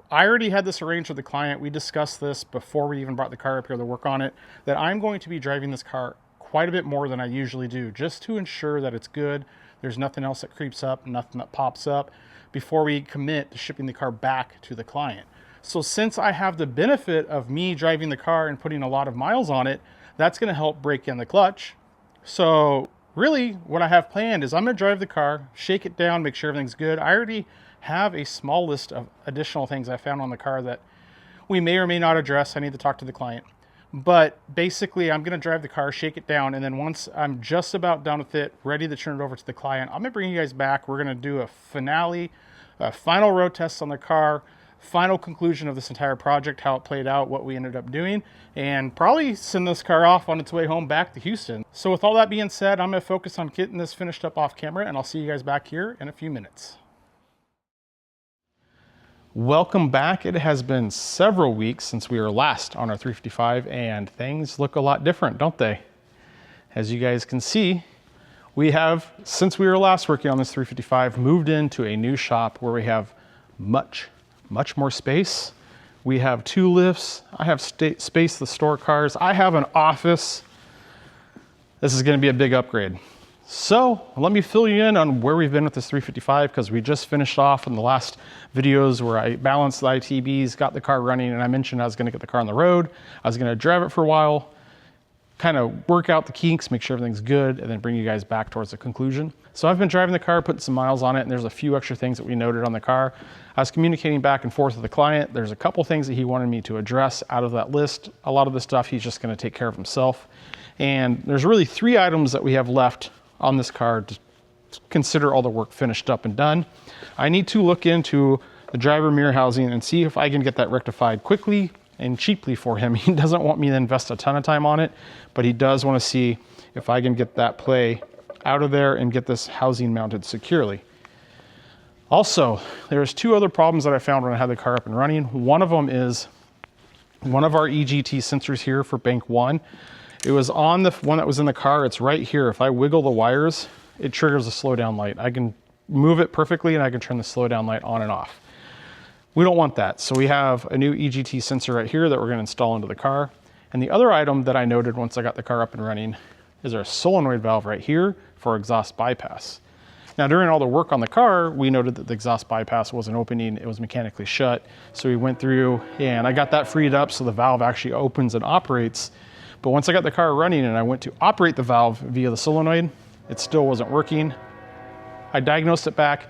[SPEAKER 1] I already had this arranged with the client. We discussed this before we even brought the car up here to work on it, that I'm going to be driving this car quite a bit more than I usually do, just to ensure that it's good. There's nothing else that creeps up, nothing that pops up before we commit to shipping the car back to the client. So since I have the benefit of me driving the car and putting a lot of miles on it, that's going to help break in the clutch. So really what I have planned is I'm going to drive the car, shake it down, make sure everything's good. I already have a small list of additional things I found on the car that we may or may not address. I need to talk to the client. But basically I'm going to drive the car, shake it down, and then once I'm just about done with it, ready to turn it over to the client, I'm going to bring you guys back. We're going to do a final road test on the car, final conclusion of this entire project, how it played out, what we ended up doing, and probably send this car off on its way home back to Houston. So with all that being said, I'm going to focus on getting this finished up off camera, and I'll see you guys back here in a few minutes. Welcome back. It has been several weeks since we were last on our 355, and things look a lot different, don't they? As you guys can see, we have, since we were last working on this 355, moved into a new shop where we have much more space. We have 2 lifts. I have space to store cars. I have an office. This is going to be a big upgrade. So let me fill you in on where we've been with this 355, because we just finished off in the last videos where I balanced the ITBs, got the car running, and I mentioned I was going to get the car on the road. I was going to drive it for a while, kind of work out the kinks, make sure everything's good, and then bring you guys back towards the conclusion. So I've been driving the car, putting some miles on it, and there's a few extra things that we noted on the car. I was communicating back and forth with the client. There's a couple things that he wanted me to address out of that list. A lot of the stuff he's just going to take care of himself. And there's really 3 items that we have left on this car to consider all the work finished up and done. I need to look into the driver mirror housing and see if I can get that rectified quickly and cheaply for him. He doesn't want me to invest a ton of time on it, but he does want to see if I can get that play out of there and get this housing mounted securely. Also, there's 2 other problems that I found when I had the car up and running. One of them is one of our EGT sensors here for bank 1. It was on the one that was in the car. It's right here. If I wiggle the wires, it triggers a slow down light. I can move it perfectly and I can turn the slow down light on and off. We don't want that. So we have a new EGT sensor right here that we're going to install into the car. And the other item that I noted once I got the car up and running is our solenoid valve right here for exhaust bypass. Now during all the work on the car, we noted that the exhaust bypass wasn't opening, it was mechanically shut. So we went through and I got that freed up so the valve actually opens and operates. But once I got the car running and I went to operate the valve via the solenoid, it still wasn't working. I diagnosed it back.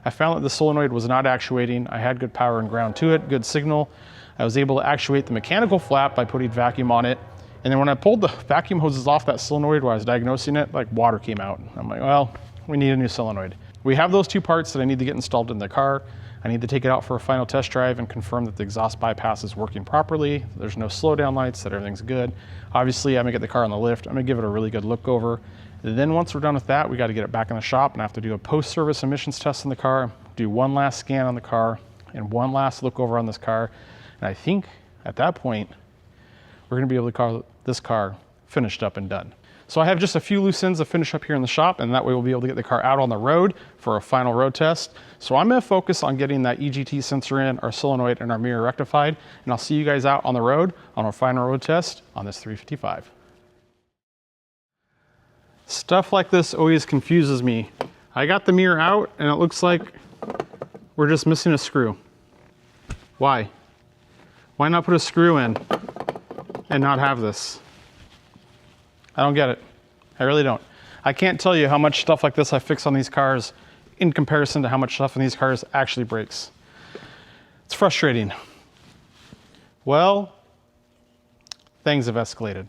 [SPEAKER 1] I found that the solenoid was not actuating. I had good power and ground to it, good signal. I was able to actuate the mechanical flap by putting vacuum on it. And then when I pulled the vacuum hoses off that solenoid while I was diagnosing it, like water came out. I'm like, well, we need a new solenoid. We have those 2 parts that I need to get installed in the car. I need to take it out for a final test drive and confirm that the exhaust bypass is working properly. There's no slowdown lights, that everything's good. Obviously, I'm gonna get the car on the lift. I'm gonna give it a really good look over. And then once we're done with that, we gotta get it back in the shop and I have to do a post-service emissions test on the car, do one last scan on the car, and one last look over on this car. And I think at that point, we're gonna be able to call this car finished up and done. So I have just a few loose ends to finish up here in the shop, and that way we'll be able to get the car out on the road for a final road test. So I'm gonna focus on getting that EGT sensor in, our solenoid, and our mirror rectified, and I'll see you guys out on the road on our final road test on this 355. Stuff like this always confuses me. I got the mirror out and it looks like we're just missing a screw. Why? Why not put a screw in and not have this? I don't get it. I really don't. I can't tell you how much stuff like this I fix on these cars in comparison to how much stuff in these cars actually breaks. It's frustrating. Well, things have escalated.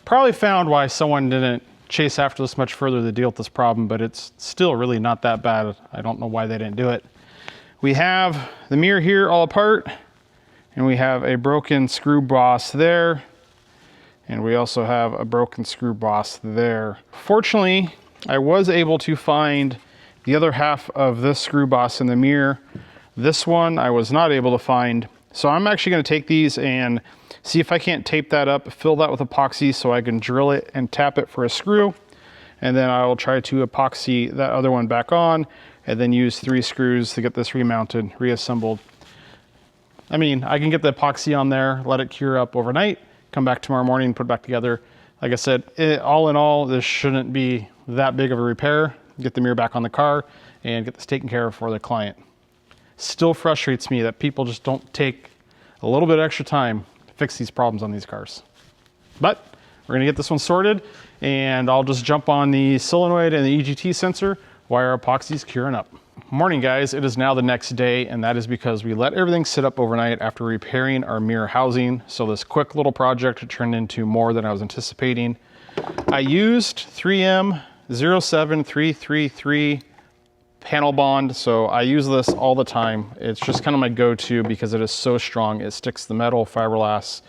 [SPEAKER 1] Probably found why someone didn't chase after this much further to deal with this problem, but it's still really not that bad. I don't know why they didn't do it. We have the mirror here all apart, and we have a broken screw boss there, and we also have a broken screw boss there. Fortunately, I was able to find the other half of this screw boss in the mirror. This one I was not able to find. So I'm actually going to take these and see if I can't tape that up, fill that with epoxy so I can drill it and tap it for a screw. And then I will try to epoxy that other one back on and then use 3 screws to get this remounted, reassembled. I mean, I can get the epoxy on there, let it cure up overnight, come back tomorrow morning, put it back together. Like I said, all in all, this shouldn't be that big of a repair. Get the mirror back on the car and get this taken care of for the client. Still frustrates me that people just don't take a little bit extra time to fix these problems on these cars. But we're gonna get this one sorted, and I'll just jump on the solenoid and the EGT sensor while our epoxy's curing up. Morning guys, it is now the next day, and that is because we let everything sit up overnight after repairing our mirror housing. So this quick little project turned into more than I was anticipating. I used 3M 07333 panel bond, so I use this all the time. It's just kind of my go-to because it is so strong. It sticks to the metal, fiberglass,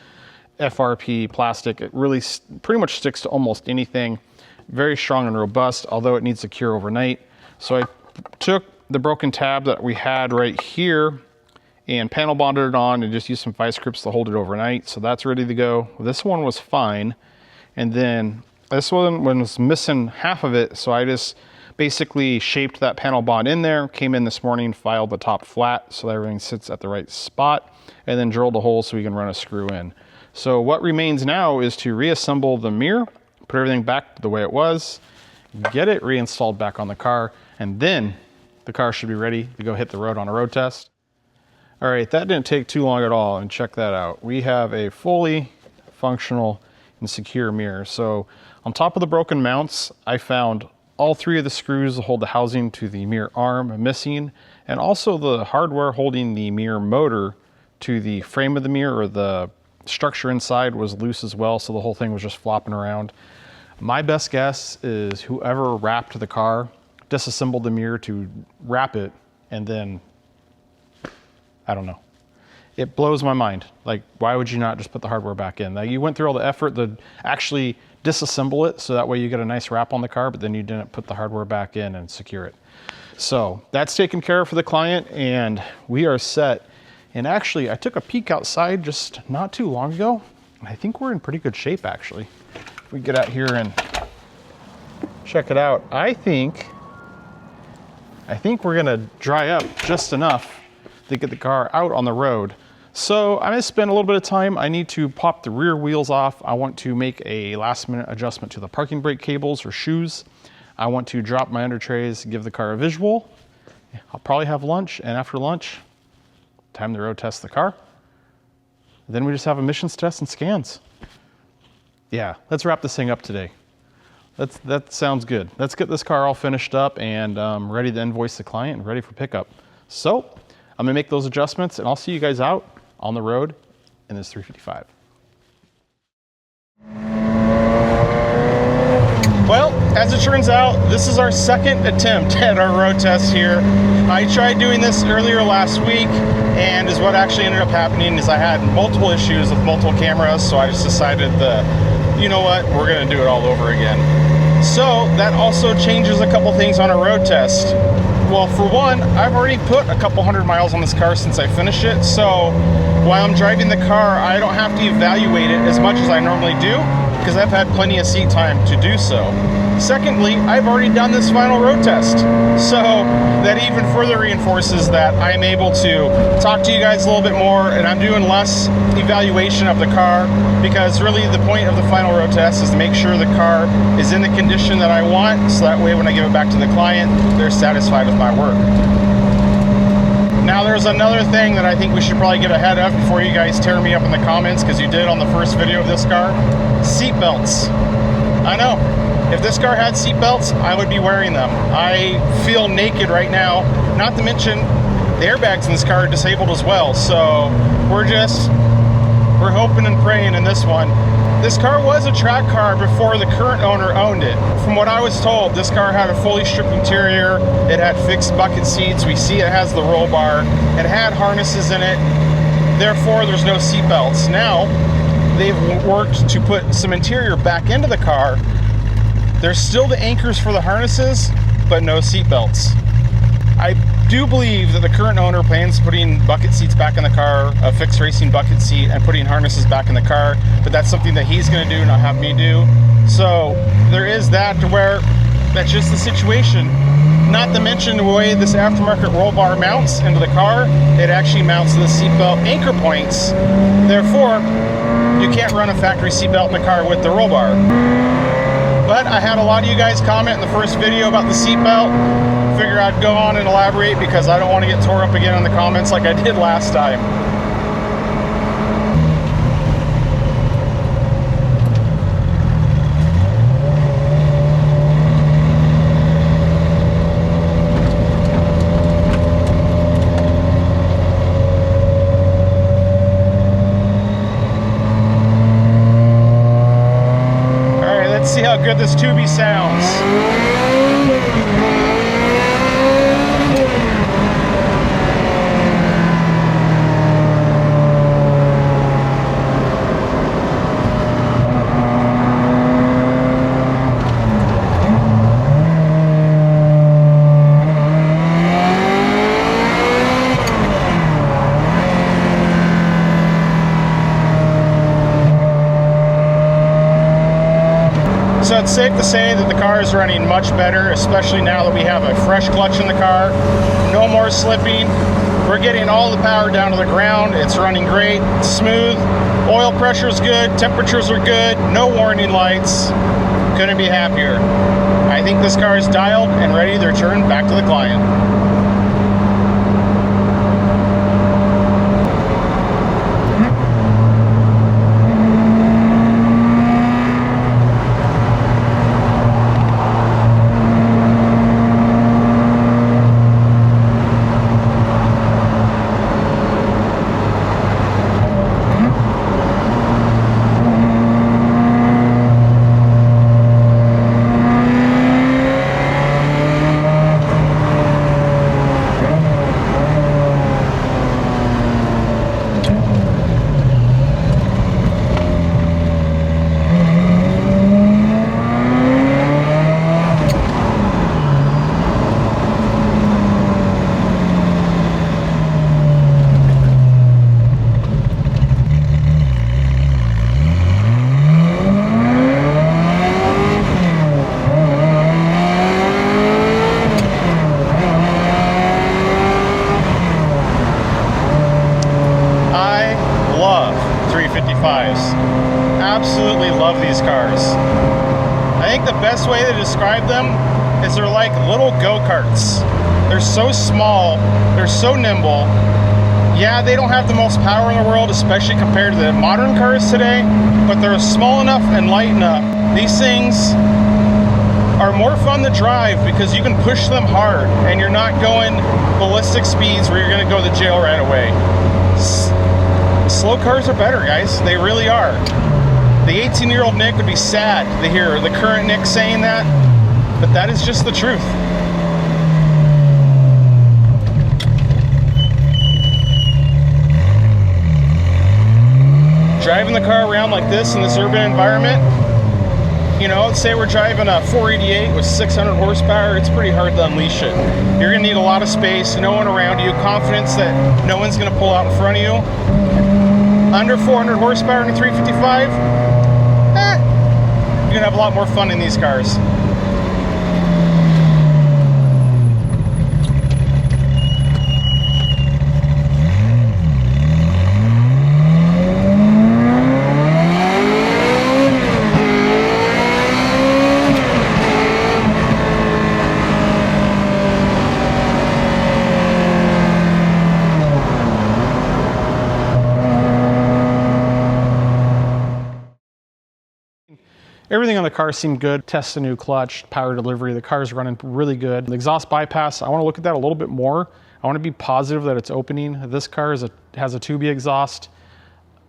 [SPEAKER 1] FRP, plastic. It really pretty much sticks to almost anything. Very strong and robust, although it needs to cure overnight. So I took the broken tab that we had right here and panel bonded it on and just used some vice grips to hold it overnight. So that's ready to go. This one was fine. And then this one was missing half of it, so I just basically shaped that panel bond in there, came in this morning, filed the top flat so that everything sits at the right spot, and then drilled a hole so we can run a screw in. So what remains now is to reassemble the mirror, put everything back the way it was, get it reinstalled back on the car, and then the car should be ready to go hit the road on a road test. All right, that didn't take too long at all, and check that out. We have a fully functional and secure mirror. So on top of the broken mounts, I found all 3 of the screws to hold the housing to the mirror arm missing, and also the hardware holding the mirror motor to the frame of the mirror, or the structure inside, was loose as well, so the whole thing was just flopping around. My best guess is whoever wrapped the car disassembled the mirror to wrap it, and then, I don't know. It blows my mind. Like, why would you not just put the hardware back in? Now, you went through all the effort to actually disassemble it so that way you get a nice wrap on the car, but then you didn't put the hardware back in and secure it. So that's taken care of for the client, and we are set. And actually, I took a peek outside just not too long ago, and I think we're in pretty good shape, actually. If we get out here and check it out, I think we're gonna dry up just enough to get the car out on the road. So I'm gonna spend a little bit of time. I need to pop the rear wheels off. I want to make a last minute adjustment to the parking brake cables or shoes. I want to drop my under trays, give the car a visual. I'll probably have lunch, and after lunch, time to road test the car. Then we just have emissions tests and scans. Yeah, let's wrap this thing up today. That sounds good. Let's get this car all finished up and ready to invoice the client and ready for pickup. So I'm gonna make those adjustments, and I'll see you guys out on the road in this 355. Well, as it turns out, this is our second attempt at our road test here. I tried doing this earlier last week, and is what actually ended up happening is I had multiple issues with multiple cameras, so I just decided you know what, we're gonna do it all over again. So that also changes a couple things on a road test. Well, for one, I've already put a couple 100 miles on this car since I finished it, so while I'm driving the car, I don't have to evaluate it as much as I normally do. because I've had plenty of seat time to do so. Secondly, I've already done this final road test, so that even further reinforces that I'm able to talk to you guys a little bit more, and I'm doing less evaluation of the car, because really the point of the final road test is to make sure the car is in the condition that I want, so that way when I give it back to the client, they're satisfied with my work. Now there's another thing that I think we should probably get ahead of before you guys tear me up in the comments, because you did on the first video of this car. Seat belts. I know, if this car had seat belts, I would be wearing them. I feel naked right now, not to mention the airbags in this car are disabled as well, so we're hoping and praying in this one. This car was a track car before the current owner owned it. From what I was told, this car had a fully stripped interior, it had fixed bucket seats, we see it has the roll bar, it had harnesses in it, therefore there's no seat belts. Now, they've worked to put some interior back into the car. There's still the anchors for the harnesses, but no seat belts. I do believe that the current owner plans putting bucket seats back in the car, a fixed racing bucket seat, and putting harnesses back in the car, but that's something that he's going to do, not have me do. So there is that, to where that's just the situation. Not to mention the way this aftermarket roll bar mounts into the car, it actually mounts to the seatbelt anchor points. Therefore, you can't run a factory seatbelt in the car with the roll bar. But I had a lot of you guys comment in the first video about the seatbelt. Figure I'd go on and elaborate, because I don't want to get tore up again in the comments like I did last time. Alright, let's see how good this Tubi sounds. So it's safe to say that the car is running much better, especially now that we have a fresh clutch in the car. No more slipping. We're getting all the power down to the ground. It's running great, it's smooth. Oil pressure is good, temperatures are good, no warning lights. Couldn't be happier. I think this car is dialed and ready to return back to the client. Absolutely love these cars. I think the best way to describe them is they're like little go-karts. They're so small, they're so nimble. Yeah, they don't have the most power in the world, especially compared to the modern cars today, but they're small enough and light enough. These things are more fun to drive because you can push them hard and you're not going ballistic speeds where you're going to go to jail right away. Slow cars are better, guys. They really are. The 18-year-old Nick would be sad to hear the current Nick saying that, but that is just the truth. Driving the car around like this in this urban environment, you know, let's say we're driving a 488 with 600 horsepower, it's pretty hard to unleash it. You're gonna need a lot of space, no one around you, confidence that no one's gonna pull out in front of you. Under 400 horsepower in a 355, You're gonna have a lot more fun in these cars. Everything on the car seemed good. Test a new clutch, power delivery. The car's running really good. The exhaust bypass, I want to look at that a little bit more. I want to be positive that it's opening. This car has a tubey exhaust.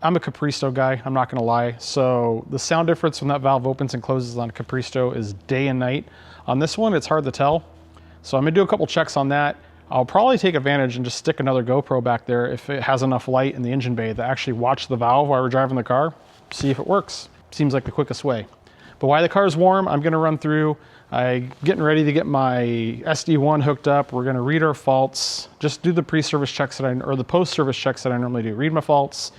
[SPEAKER 1] I'm a Capristo guy, I'm not going to lie. So the sound difference when that valve opens and closes on a Capristo is day and night. On this one, it's hard to tell. So I'm going to do a couple checks on that. I'll probably take advantage and just stick another GoPro back there if it has enough light in the engine bay to actually watch the valve while we're driving the car, see if it works. Seems like the quickest way. But while the car's warm, I'm gonna run through. I'm getting ready to get my SD1 hooked up. We're gonna read our faults, just do the pre-service checks or the post-service checks that I normally do. Read my faults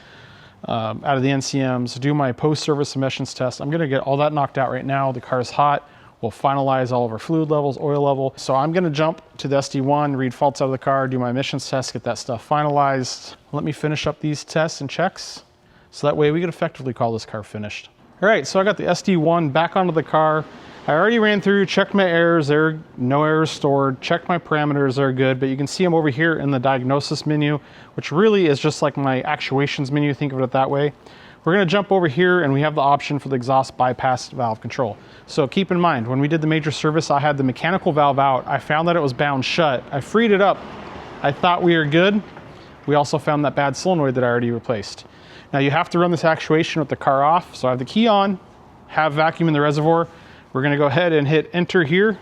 [SPEAKER 1] out of the NCMs, do my post-service emissions test. I'm gonna get all that knocked out right now. The car's hot. We'll finalize all of our fluid levels, oil level. So I'm gonna jump to the SD1, read faults out of the car, do my emissions test, get that stuff finalized. Let me finish up these tests and checks so that way we can effectively call this car finished. All right, so I got the SD1 back onto the car. I already ran through, checked my errors, there are no errors stored, checked my parameters, they're good, but you can see them over here in the diagnosis menu, which really is just like my actuations menu, think of it that way. We're gonna jump over here and we have the option for the exhaust bypass valve control. So keep in mind, when we did the major service, I had the mechanical valve out. I found that it was bound shut. I freed it up. I thought we were good. We also found that bad solenoid that I already replaced. Now you have to run this actuation with the car off. So I have the key on, have vacuum in the reservoir. We're gonna go ahead and hit enter here,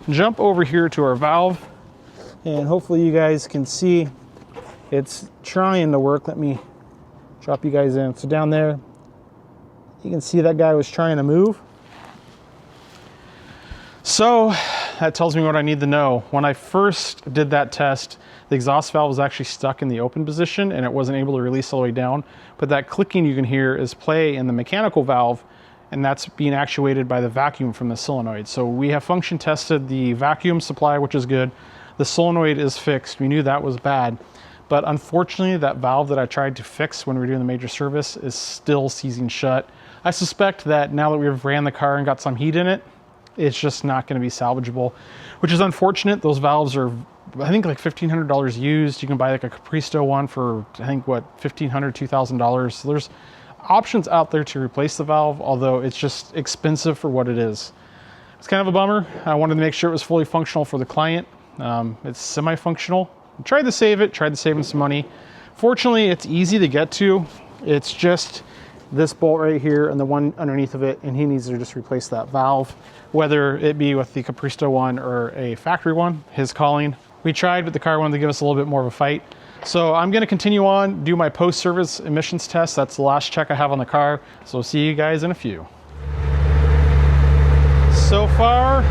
[SPEAKER 1] jump over here to our valve, and hopefully you guys can see it's trying to work. Let me drop you guys in. So down there, you can see that guy was trying to move. So that tells me what I need to know. When I first did that test, the exhaust valve was actually stuck in the open position and it wasn't able to release all the way down. But that clicking you can hear is play in the mechanical valve, and that's being actuated by the vacuum from the solenoid. So we have function tested the vacuum supply, which is good. The solenoid is fixed. We knew that was bad. But unfortunately, that valve that I tried to fix when we were doing the major service is still seizing shut. I suspect that now that we've ran the car and got some heat in it, it's just not going to be salvageable, which is unfortunate. Those valves are, I think, like $1,500 used. You can buy like a Capristo one for, I think, what, $1,500, $2,000. So there's options out there to replace the valve, although it's just expensive for what it is. It's kind of a bummer. I wanted to make sure it was fully functional for the client. It's semi-functional. I tried to save it, tried to save him some money. Fortunately, it's easy to get to. It's just this bolt right here and the one underneath of it, and he needs to just replace that valve, whether it be with the Capristo one or a factory one, his calling. We tried, but the car wanted to give us a little bit more of a fight. So I'm gonna continue on, do my post-service emissions test. That's the last check I have on the car. So we'll see you guys in a few. So far,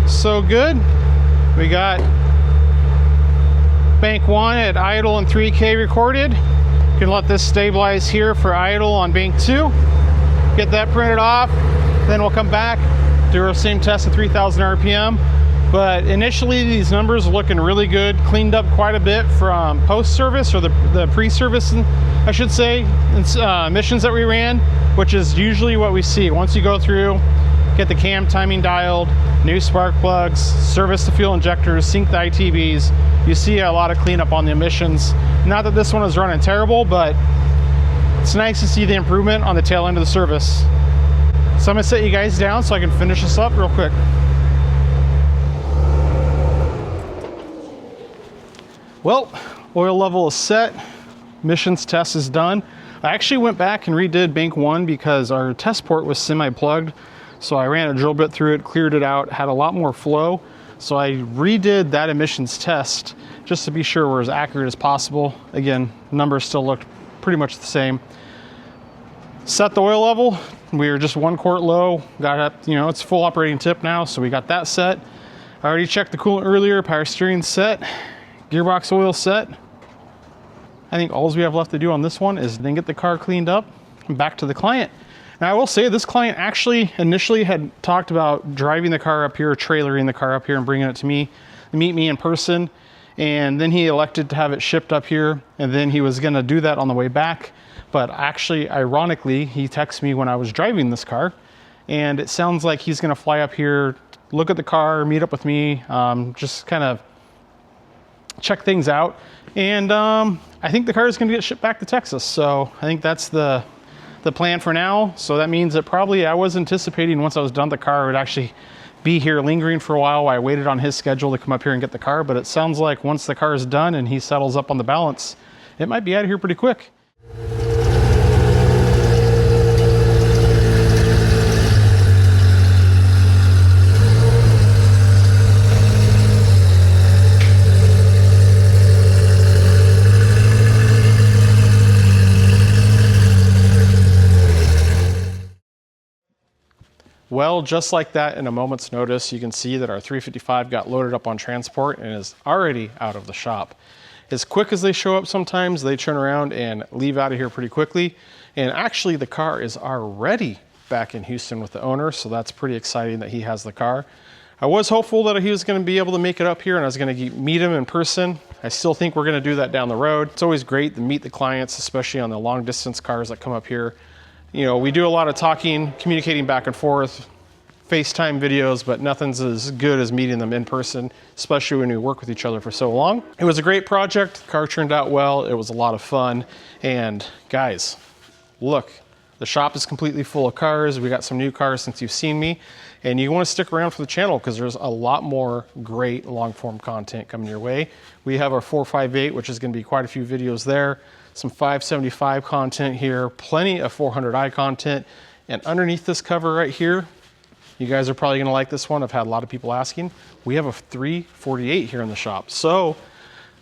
[SPEAKER 1] so good. We got bank one at idle and 3K recorded. You can let this stabilize here for idle on bank 2. Get that printed off. Then we'll come back, do our same test at 3,000 RPM. But initially these numbers are looking really good. Cleaned up quite a bit from post-service, or the pre-service, I should say, emissions that we ran, which is usually what we see. Once you go through, get the cam timing dialed, new spark plugs, service the fuel injectors, sync the ITBs, you see a lot of cleanup on the emissions. Not that this one is running terrible, but it's nice to see the improvement on the tail end of the service. So I'm gonna set you guys down so I can finish this up real quick. Well, oil level is set, emissions test is done. I actually went back and redid bank 1 because our test port was semi-plugged. So I ran a drill bit through it, cleared it out, had a lot more flow. So I redid that emissions test just to be sure we're as accurate as possible. Again, numbers still looked pretty much the same. Set the oil level. We were just 1 quart low. Got up, it's full operating tip now, so we got that set. I already checked the coolant earlier, power steering set, gearbox oil set. I think all we have left to do on this one is then get the car cleaned up and back to the client. Now I will say this client actually initially had talked about driving the car up here, trailering the car up here and bringing it to me, meet me in person. And then he elected to have it shipped up here. And then he was gonna do that on the way back. But actually, ironically, he texted me when I was driving this car. And it sounds like he's gonna fly up here, look at the car, meet up with me, just kind of check things out. And I think the car is gonna get shipped back to Texas. So I think that's the plan for now. So that means that probably I was anticipating once I was done with the car, it would actually be here lingering for a while while I waited on his schedule to come up here and get the car. But it sounds like once the car is done and he settles up on the balance, it might be out of here pretty quick. Well, just like that, in a moment's notice, you can see that our 355 got loaded up on transport and is already out of the shop. As quick as they show up sometimes, they turn around and leave out of here pretty quickly. And actually the car is already back in Houston with the owner, so that's pretty exciting that he has the car. I was hopeful that he was going to be able to make it up here and I was going to meet him in person. I still think we're going to do that down the road. It's always great to meet the clients, especially on the long distance cars that come up here. You know, we do a lot of talking, communicating back and forth, FaceTime videos, but nothing's as good as meeting them in person, especially when we work with each other for so long. It was a great project. The car turned out well. It was a lot of fun. And guys, look, the shop is completely full of cars. We got some new cars since you've seen me. And you want to stick around for the channel because there's a lot more great long form content coming your way. We have our 458, which is going to be quite a few videos there. Some 575 content here, plenty of 400i content. And underneath this cover right here, you guys are probably gonna like this one. I've had a lot of people asking. We have a 348 here in the shop. So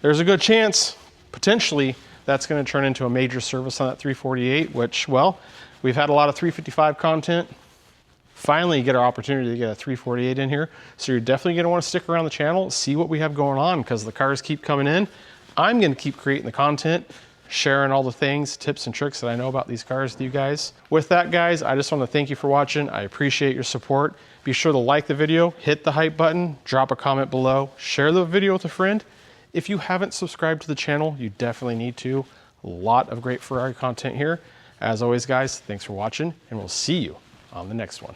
[SPEAKER 1] there's a good chance, potentially, that's gonna turn into a major service on that 348, which, well, we've had a lot of 355 content. Finally get our opportunity to get a 348 in here. So you're definitely gonna wanna stick around the channel, see what we have going on, because the cars keep coming in. I'm gonna keep creating the content, sharing all the things, tips and tricks that I know about these cars with you guys. With that, guys, I just want to thank you for watching. I appreciate your support. Be sure to like the video, hit the hype button, drop a comment below, share the video with a friend. If you haven't subscribed to the channel, you definitely need to. A lot of great Ferrari content here. As always, guys, thanks for watching, and we'll see you on the next one.